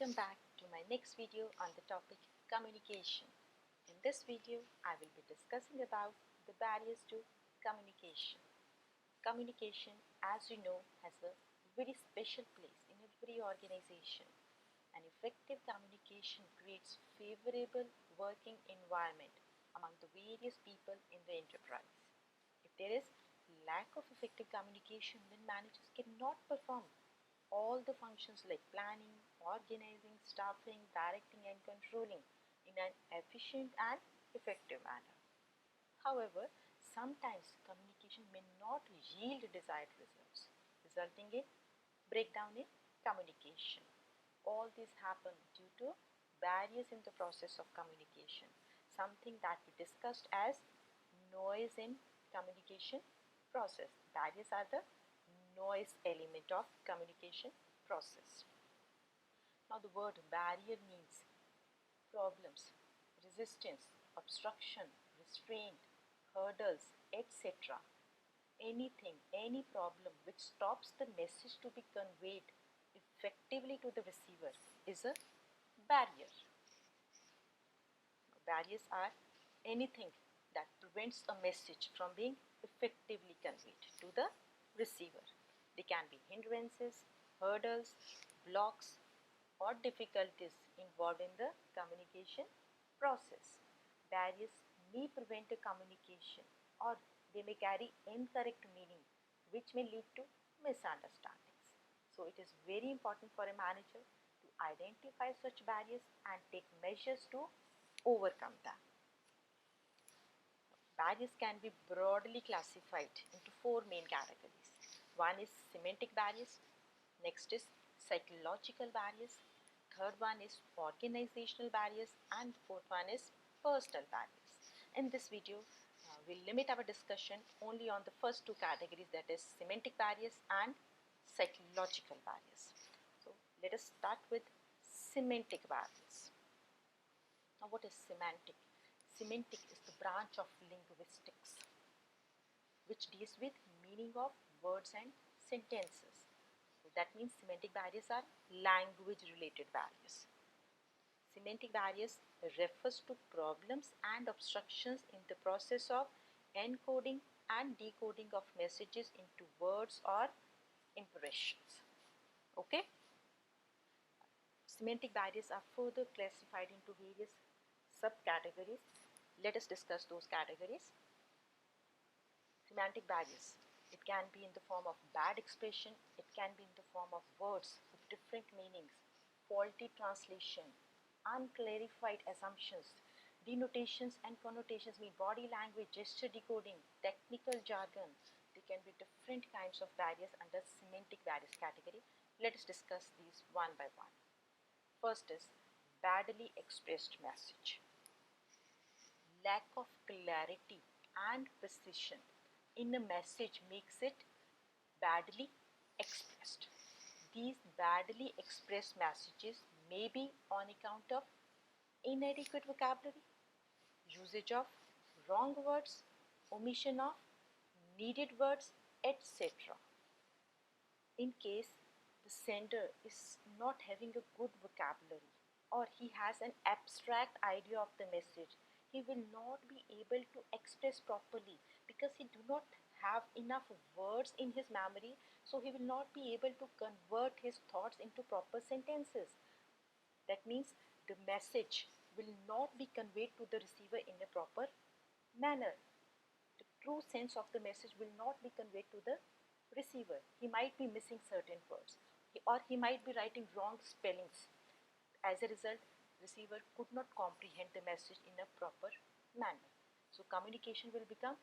Welcome back to my next video on the topic communication. In this video, I will be discussing about the barriers to communication. Communication, as you know, has a very special place in every organization. An effective communication creates favorable working environment among the various people in the enterprise. If there is lack of effective communication, then managers cannot perform all the functions like planning, organizing, staffing, directing and controlling in an efficient and effective manner. However, sometimes communication may not yield desired results, resulting in breakdown in communication. All this happen due to barriers in the process of communication, something that we discussed as noise in communication process. Barriers are the noise element of communication process. Now the word barrier means problems, resistance, obstruction, restraint, hurdles, etc. Anything, any problem which stops the message to be conveyed effectively to the receiver is a barrier. Barriers are anything that prevents a message from being effectively conveyed to the receiver. They can be hindrances, hurdles, blocks, or difficulties involved in the communication process. Barriers may prevent a communication, or they may carry incorrect meaning, which may lead to misunderstandings. So it is very important for a manager to identify such barriers and take measures to overcome them. Barriers can be broadly classified into four main categories. One is semantic barriers, next is psychological barriers, third one is organizational barriers, and fourth one is personal barriers. In this video, we'll limit our discussion only on the first two categories, that is semantic barriers and psychological barriers. So let us start with semantic barriers. Now what is semantic? Semantic is the branch of linguistics which deals with meaning of words and sentences. So that means semantic barriers are language related barriers. Semantic barriers refers to problems and obstructions in the process of encoding and decoding of messages into words or impressions. Okay? Semantic barriers are further classified into various subcategories. Let us discuss those categories. Semantic barriers. It can be in the form of bad expression, it can be in the form of words with different meanings, faulty translation, unclarified assumptions, denotations and connotations, mean body language, gesture decoding, technical jargon. There can be different kinds of barriers under semantic barriers category. Let us discuss these one by one. First is badly expressed message. Lack of clarity and precision in a message makes it badly expressed. These badly expressed messages may be on account of inadequate vocabulary, usage of wrong words, omission of needed words, etc. In case the sender is not having a good vocabulary, or he has an abstract idea of the message, he will not be able to express properly because he do not have enough words in his memory, so he will not be able to convert his thoughts into proper sentences. That means the message will not be conveyed to the receiver in a proper manner. The true sense of the message will not be conveyed to the receiver. He might be missing certain words, or he might be writing wrong spellings. As a result, receiver could not comprehend the message in a proper manner. So communication will become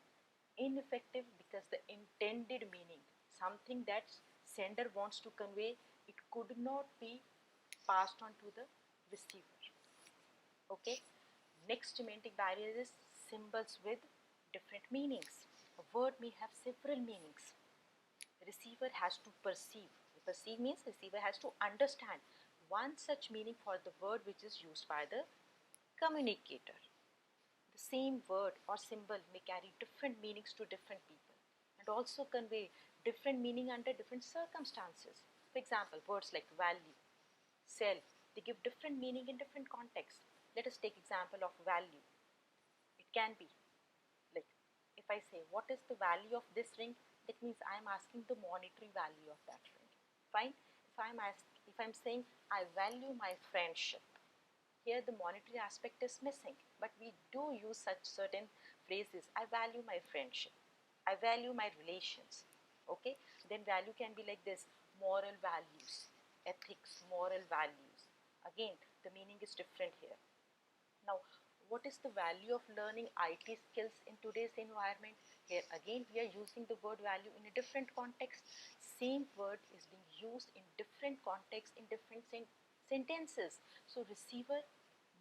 ineffective because the intended meaning, something that sender wants to convey, it could not be passed on to the receiver. Okay. Next semantic barrier is symbols with different meanings. A word may have several meanings. The receiver has to perceive. Perceive means receiver has to understand one such meaning for the word which is used by the communicator. The same word or symbol may carry different meanings to different people and also convey different meaning under different circumstances. For example, words like value, self, They give different meaning in different contexts. Let us take example of value. It can be like, if I say, what is the value of this ring? That means I am asking the monetary value of that ring. Fine. If I'm saying I value my friendship, here the monetary aspect is missing, but we do use such certain phrases. I value my friendship. I value my relations. Okay, then value can be like this: moral values, ethics, moral values. Again, the meaning is different here. Now, what is the value of learning IT skills in today's environment? Here again, we are using the word value in a different context. Same word is being used in different contexts, in different sentences. So, receiver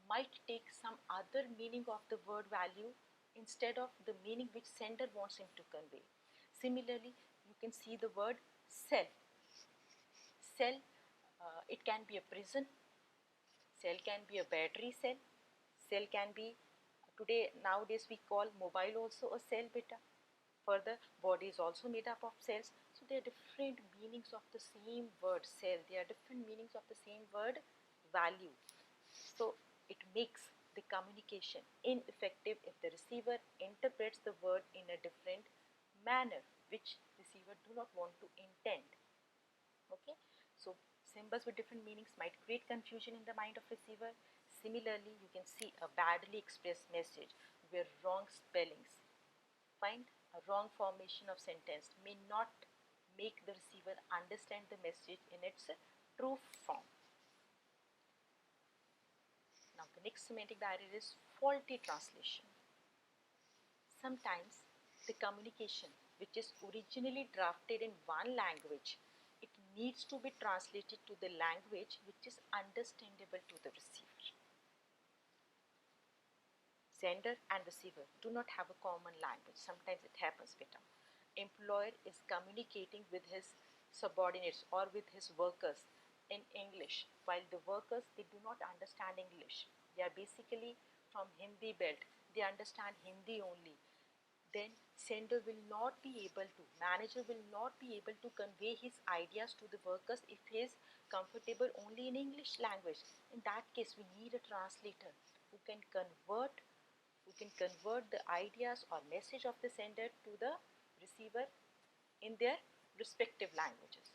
might take some other meaning of the word value instead of the meaning which sender wants him to convey. Similarly, you can see the word cell. Cell, it can be a prison, cell can be a battery cell, cell can be, today nowadays we call mobile also a cell beta. Further, body is also made up of cells. So there are different meanings of the same word cell. There are different meanings of the same word value. So it makes the communication ineffective if the receiver interprets the word in a different manner, which receiver do not want to intend. Okay, so symbols with different meanings might create confusion in the mind of receiver. Similarly, you can see a badly expressed message where wrong spellings, find a wrong formation of sentence may not make the receiver understand the message in its true form. Now the next semantic barrier is faulty translation. Sometimes the communication which is originally drafted in one language, it needs to be translated to the language which is understandable to the receiver. Sender and receiver do not have a common language. Sometimes it happens better. Employer is communicating with his subordinates or with his workers in English, while the workers, they do not understand English. They are basically from Hindi belt. They understand Hindi only. Then sender will not be able to, manager will not be able to convey his ideas to the workers if he is comfortable only in English language. In that case, we need a translator who can convert the ideas or message of the sender to the receiver in their respective languages.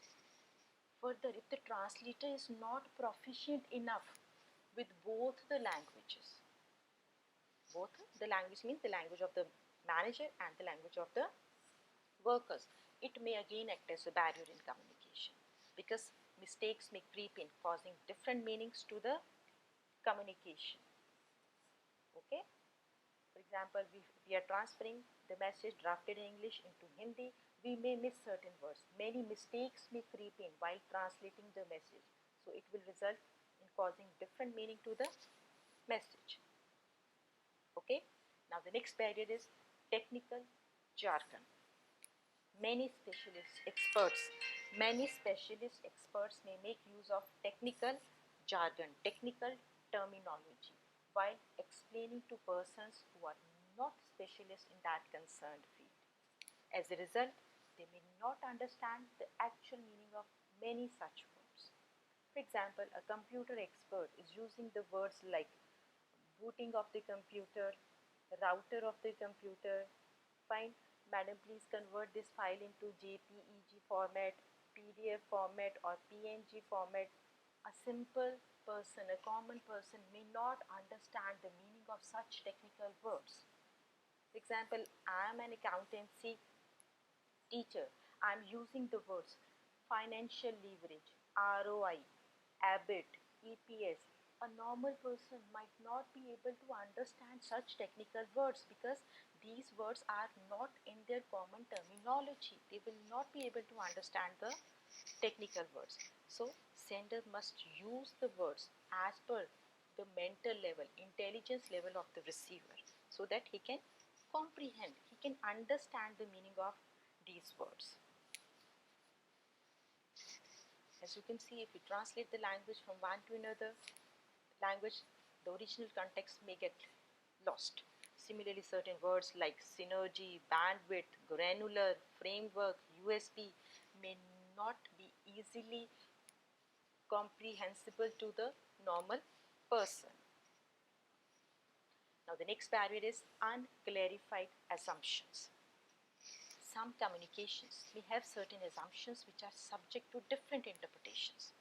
Further, if the translator is not proficient enough with both the languages, both the language means the language of the manager and the language of the workers, it may again act as a barrier in communication because mistakes may creep in, causing different meanings to the communication. Okay. For example, we are transferring the message drafted in English into Hindi. We may miss certain words. Many mistakes may creep in while translating the message. So it will result in causing different meaning to the message. Okay. Now the next barrier is technical jargon. Many specialist experts may make use of technical jargon, technical terminology, while explaining to persons who are not specialists in that concerned field. As a result, they may not understand the actual meaning of many such words. For example, a computer expert is using the words like booting of the computer, router of the computer. Fine, madam, please convert this file into JPEG format, PDF format, or PNG format. A simple person, a common person may not understand the meaning of such technical words. For example, I am an accountancy teacher. I am using the words financial leverage, ROI, EBIT, EPS. A normal person might not be able to understand such technical words because these words are not in their common terminology. They will not be able to understand the technical words. So, sender must use the words as per the mental level, intelligence level of the receiver so that he can comprehend, he can understand the meaning of these words. As you can see, if we translate the language from one to another language, the original context may get lost. Similarly, certain words like synergy, bandwidth, granular, framework, USB may not be easily comprehensible to the normal person. Now the next barrier is unclarified assumptions. Some communications may have certain assumptions which are subject to different interpretations.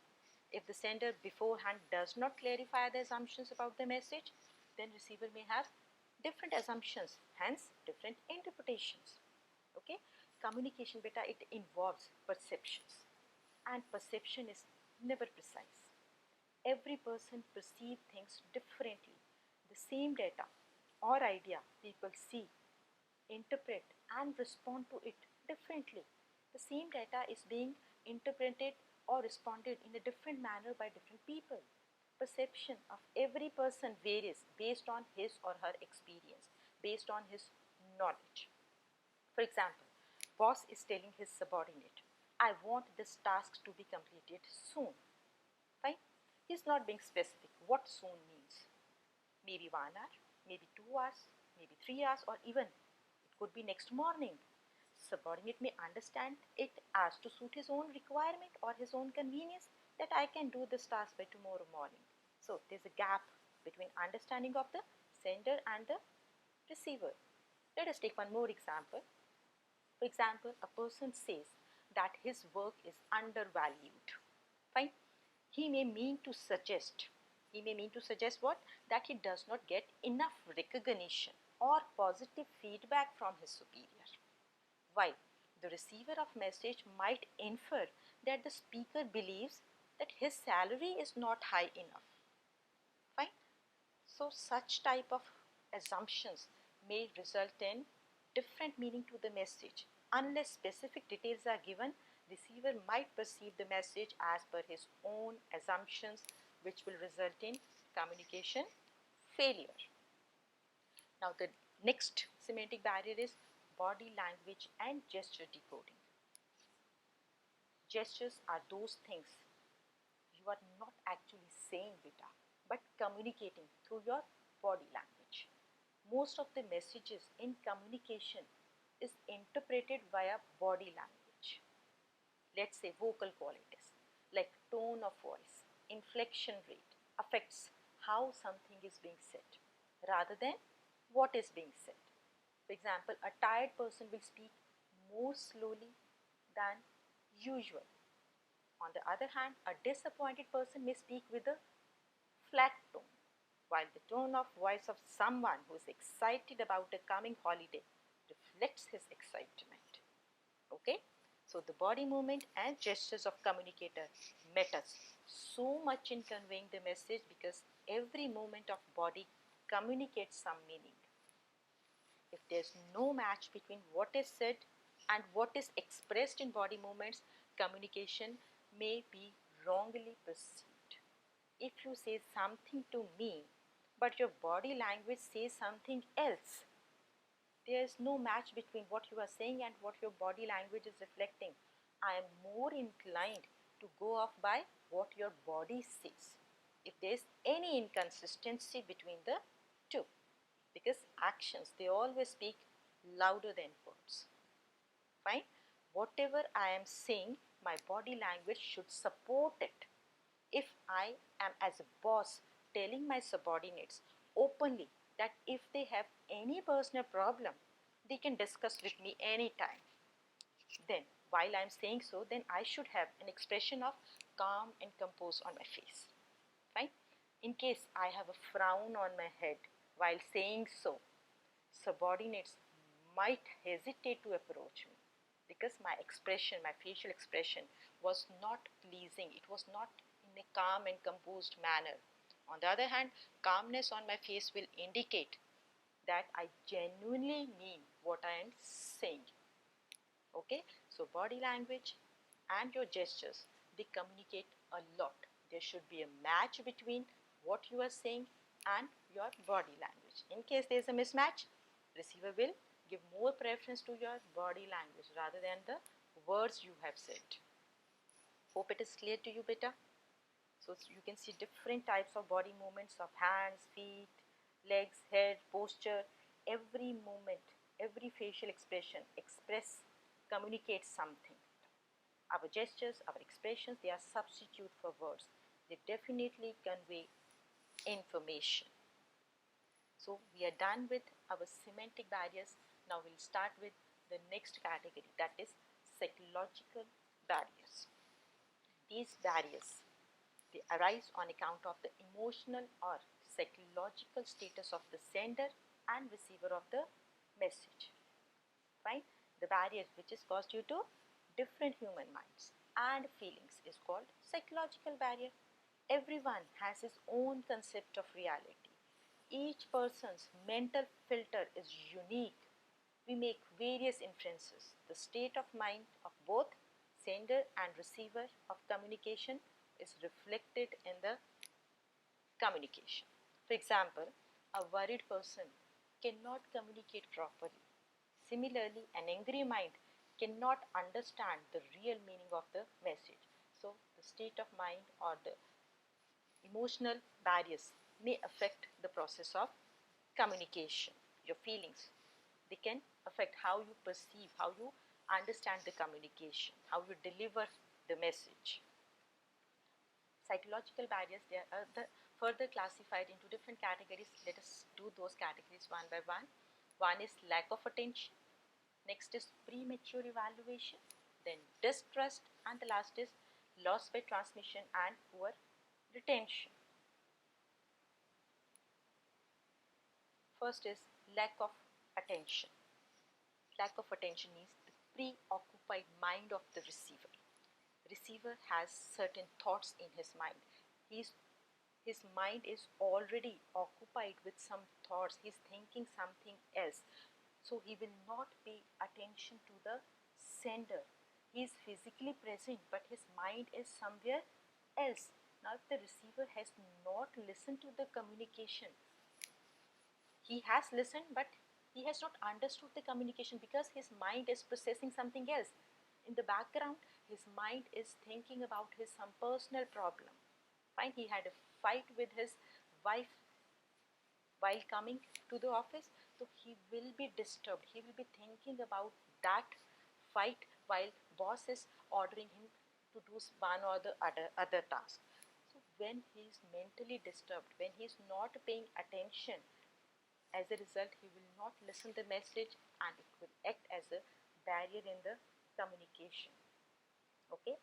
If the sender beforehand does not clarify the assumptions about the message, then receiver may have different assumptions, hence different interpretations. Okay, communication beta, it involves perceptions, and perception is never precise. Every person perceives things differently. The same data or idea, people see, interpret and respond to it differently. The same data is being interpreted or responded in a different manner by different people. Perception of every person varies based on his or her experience, based on his knowledge. For example, boss is telling his subordinate, I want this task to be completed soon. Fine? He's not being specific what soon means. Maybe 1 hour, maybe 2 hours, maybe 3 hours, or even it could be next morning. Subordinate may understand it as to suit his own requirement or his own convenience, that I can do this task by tomorrow morning. So there's a gap between understanding of the sender and the receiver. Let us take one more example. For example, a person says that his work is undervalued. Fine. He may mean to suggest what? That he does not get enough recognition or positive feedback from his superior. While the receiver of message might infer that the speaker believes that his salary is not high enough. Fine. So such type of assumptions may result in different meaning to the message. Unless specific details are given, receiver might perceive the message as per his own assumptions, which will result in communication failure. Now the next semantic barrier is body language and gesture decoding. Gestures are those things you are not actually saying, beta, but communicating through your body language. Most of the messages in communication is interpreted via body language. Let's say vocal qualities like tone of voice, inflection rate affects how something is being said rather than what is being said. For example, a tired person will speak more slowly than usual. On the other hand, a disappointed person may speak with a flat tone, while the tone of voice of someone who is excited about a coming holiday reflects his excitement. Okay? So the body movement and gestures of communicator matters so much in conveying the message, because every movement of body communicates some meaning. If there's no match between what is said and what is expressed in body movements, communication may be wrongly perceived. If you say something to me, but your body language says something else, there is no match between what you are saying and what your body language is reflecting. I am more inclined to go off by what your body says if there is any inconsistency between the two, because actions, they always speak louder than words. Fine. Whatever I am saying, my body language should support it. If I am as a boss telling my subordinates openly that if they have any personal problem, they can discuss with me anytime, then while I am saying so, then I should have an expression of calm and compose on my face. Fine. In case I have a frown on my head while saying so, subordinates might hesitate to approach me, because my expression, my facial expression was not pleasing. It was not in a calm and composed manner. On the other hand, calmness on my face will indicate that I genuinely mean what I am saying. Okay, so body language and your gestures, they communicate a lot. There should be a match between what you are saying and your body language. In case there is a mismatch, receiver will give more preference to your body language rather than the words you have said. Hope it is clear to you, beta. So you can see different types of body movements of hands, feet, legs, head, posture. Every movement, every facial expression communicates something. Our gestures, our expressions, they are substitute for words. they definitely convey information. So we are done with our semantic barriers. Now we'll start with the next category, that is psychological barriers. These barriers, they arise on account of the emotional or psychological status of the sender and receiver of the message. Fine? The barrier which is caused due to different human minds and feelings is called psychological barrier. Everyone has his own concept of reality. Each person's mental filter is unique. We make various inferences. The state of mind of both sender and receiver of communication is reflected in the communication. For example, a worried person cannot communicate properly. Similarly, an angry mind cannot understand the real meaning of the message. So, the state of mind or the emotional barriers may affect the process of communication. Your feelings, they can affect how you perceive, how you understand the communication, how you deliver the message. Psychological barriers, they are further classified into different categories. Let us do those categories one by one. One is lack of attention, next is premature evaluation, then distrust, and the last is loss by transmission and poor retention. First is lack of attention. Lack of attention means the preoccupied mind of the receiver. Receiver has certain thoughts in his mind. His mind is already occupied with some thoughts. He's thinking something else. So he will not pay attention to the sender. He is physically present, but his mind is somewhere else. Now, if the receiver has not listened to the communication, he has listened, but he has not understood the communication because his mind is processing something else. In the background, his mind is thinking about his some personal problem. Fine, he had a fight with his wife while coming to the office, so he will be disturbed. He will be thinking about that fight while boss is ordering him to do one or the other task. So when he is mentally disturbed, when he is not paying attention, as a result, he will not listen the message and it will act as a barrier in the communication. Okay?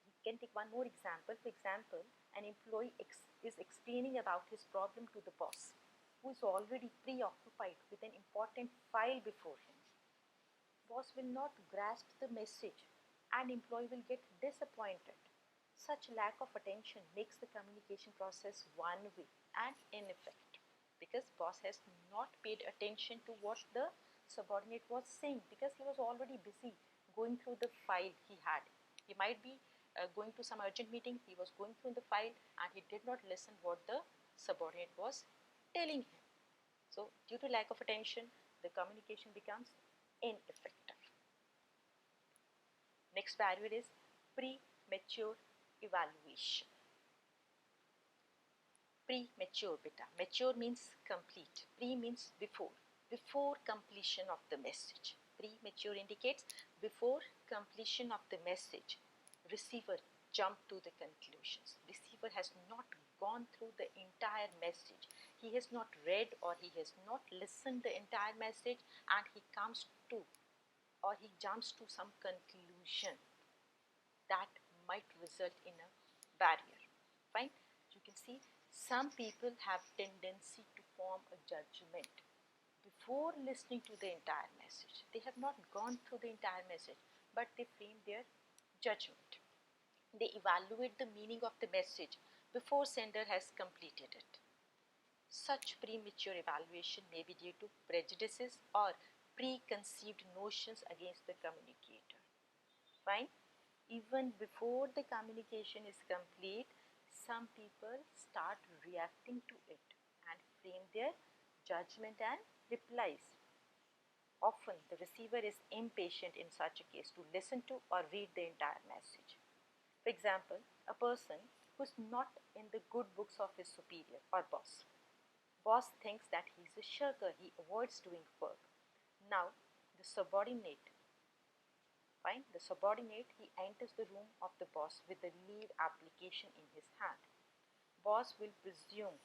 We can take one more example. For example, an employee is explaining about his problem to the boss, who is already preoccupied with an important file before him. Boss will not grasp the message and employee will get disappointed. Such lack of attention makes the communication process one way and ineffective because boss has not paid attention to what the subordinate was saying because he was already busy going through the file he had. He might be going to some urgent meeting, he was going through the file and he did not listen what the subordinate was telling him. So due to lack of attention, the communication becomes ineffective. Next barrier is premature evaluation. Premature, beta. Mature means complete. Pre means before. Before completion of the message. Premature indicates before completion of the message. Receiver jump to the conclusions. Receiver has not gone through the entire message. He has not read or he has not listened the entire message and he comes to or he jumps to some conclusion that might result in a barrier. Fine? You can see some people have tendency to form a judgment before listening to the entire message. They have not gone through the entire message, but they frame their judgment. They evaluate the meaning of the message before sender has completed it. Such premature evaluation may be due to prejudices or preconceived notions against the communicator. Fine? Even before the communication is complete, some people start reacting to it and frame their judgment and replies. Often the receiver is impatient in such a case to listen to or read the entire message. For example, a person who is not in the good books of his superior or boss. Boss thinks that he is a shirker, he avoids doing work. Now, the subordinate Fine. The subordinate, he enters the room of the boss with the leave application in his hand. Boss will presume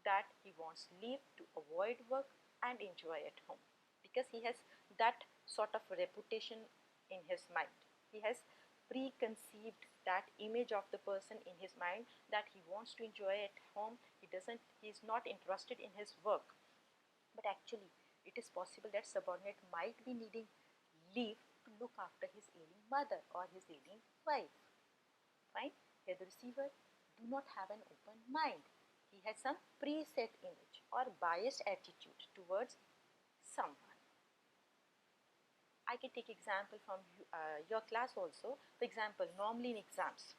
that he wants leave to avoid work and enjoy at home, because he has that sort of reputation in his mind. He has preconceived that image of the person in his mind, that he wants to enjoy at home. He is not interested in his work. But actually, it is possible that subordinate might be needing leave to look after his ailing mother or his ailing wife. Fine. Here the receiver do not have an open mind. He has some preset image or biased attitude towards someone. I can take example from your class also. For example, normally in exams,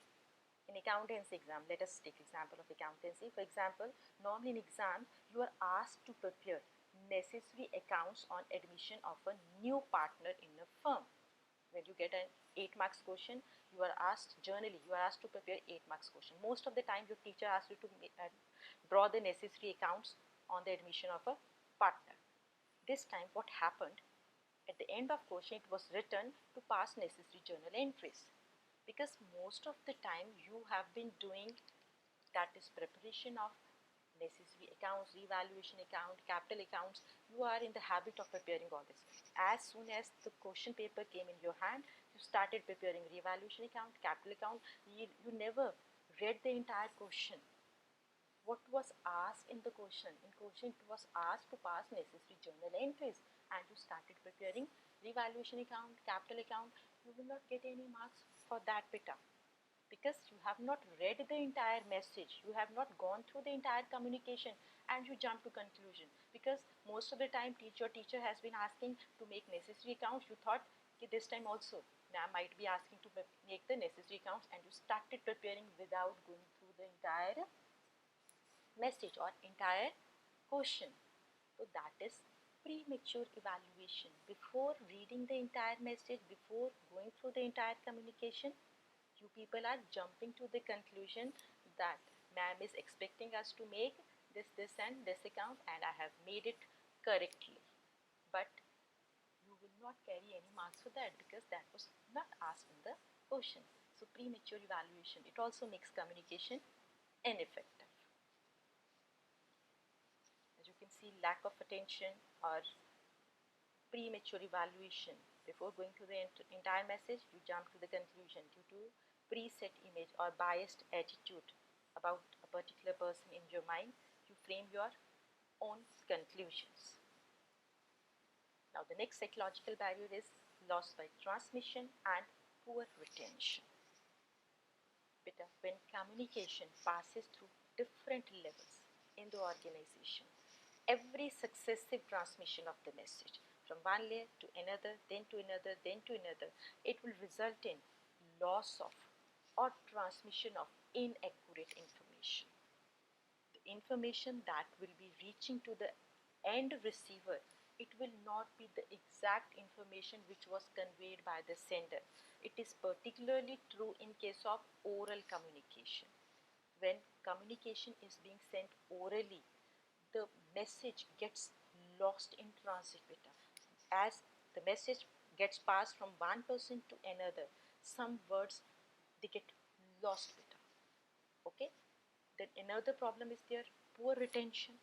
in accountancy exam, let us take example of accountancy. For example, normally in exam, you are asked to prepare necessary accounts on admission of a new partner in a firm. When you get an 8 marks question, you are asked, generally you are asked to prepare 8 marks question. Most of the time your teacher asks you to draw the necessary accounts on the admission of a partner. This time what happened, at the end of question it was written to pass necessary journal entries, because most of the time you have been doing, that is preparation of necessary accounts, revaluation account, capital accounts. You are in the habit of preparing all this. As soon as the question paper came in your hand, you started preparing revaluation account, capital account. You never read the entire question. What was asked in the question? In question it was asked to pass necessary journal entries, and you started preparing revaluation account, capital account. You will not get any marks for that beta, because you have not read the entire message, you have not gone through the entire communication, and you jump to conclusion. Because most of the time your teacher has been asking to make necessary accounts, you thought, okay, this time also now might be asking to make the necessary accounts, and you started preparing without going through the entire message or entire question. So that is premature evaluation. Before reading the entire message, before going through the entire communication, you people are jumping to the conclusion that ma'am is expecting us to make this and this account, and I have made it correctly. But you will not carry any marks for that, because that was not asked in the question. So premature evaluation, it also makes communication ineffective. As you can see, lack of attention or premature evaluation. Before going through the entire message, you jump to the conclusion due to preset image or biased attitude about a particular person in your mind. You frame your own conclusions. Now the next psychological barrier is loss by transmission and poor retention. When communication passes through different levels in the organization, every successive transmission of the message from one layer to another, then to another, then to another, it will result in loss of or transmission of inaccurate information. The information that will be reaching to the end receiver, it will not be the exact information which was conveyed by the sender. It is particularly true in case of oral communication. When communication is being sent orally, the message gets lost in transit beta. As the message gets passed from one person to another, some words they get lost beta. Okay. Then another problem is there, poor retention.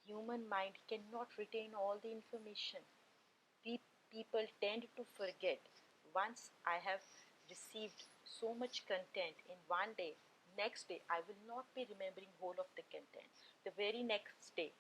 Human mind cannot retain all the information. People tend to forget. Once I have received so much content in one day, next day I will not be remembering whole of the content. The very next day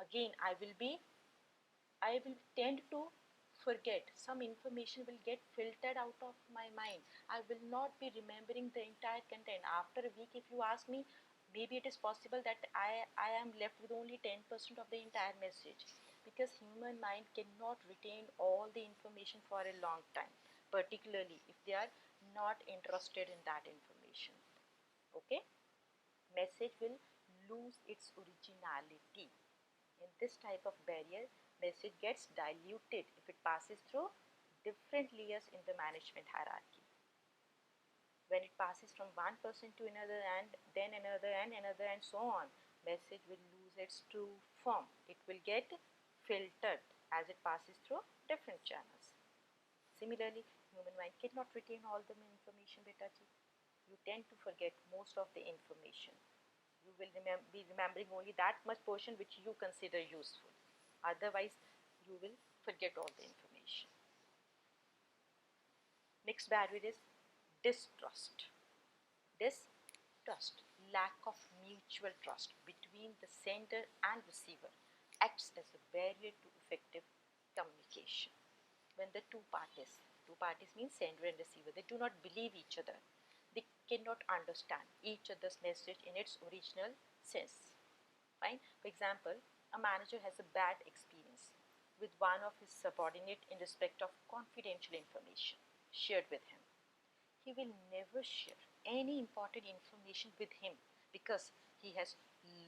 again I will tend to forget. Some information will get filtered out of my mind. I will not be remembering the entire content. After a week, if you ask me, maybe it is possible that I am left with only 10% of the entire message, because human mind cannot retain all the information for a long time, particularly if they are not interested in that information. Okay? Message will lose its originality. In this type of barrier, message gets diluted if it passes through different layers in the management hierarchy. When it passes from one person to another, and then another and another and so on, message will lose its true form. It will get filtered as it passes through different channels. Similarly, Human mind cannot retain all the information, beta ji. You tend to forget most of the information. You will be remembering only that much portion which you consider useful. Otherwise, you will forget all the information. Next barrier is distrust. Distrust, lack of mutual trust between the sender and receiver, acts as a barrier to effective communication. When the two parties means sender and receiver, they do not believe each other. They cannot understand each other's message in its original sense. Fine. For example, a manager has a bad experience with one of his subordinate in respect of confidential information shared with him. He will never share any important information with him because he has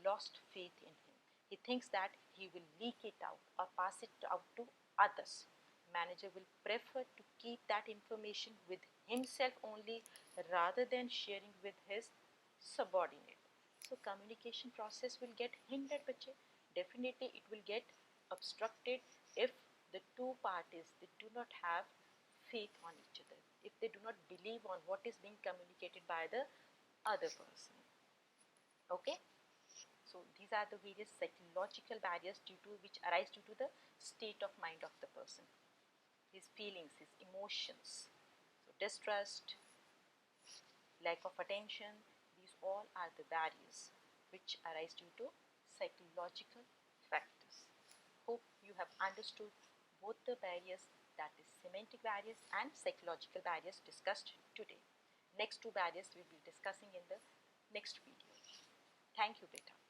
lost faith in him. He thinks that he will leak it out or pass it out to others. Manager will prefer to keep that information with himself only rather than sharing with his subordinate. So communication process will get hindered, bache. Definitely it will get obstructed if the two parties they do not have faith on each other, if they do not believe on what is being communicated by the other person. Okay, so these are the various psychological barriers due to which arise due to the state of mind of the person, his feelings, his emotions. So distrust, lack of attention, these all are the barriers which arise due to psychological factors. Hope you have understood both the barriers, that is semantic barriers and psychological barriers discussed today. Next two barriers we will be discussing in the next video. Thank you, beta.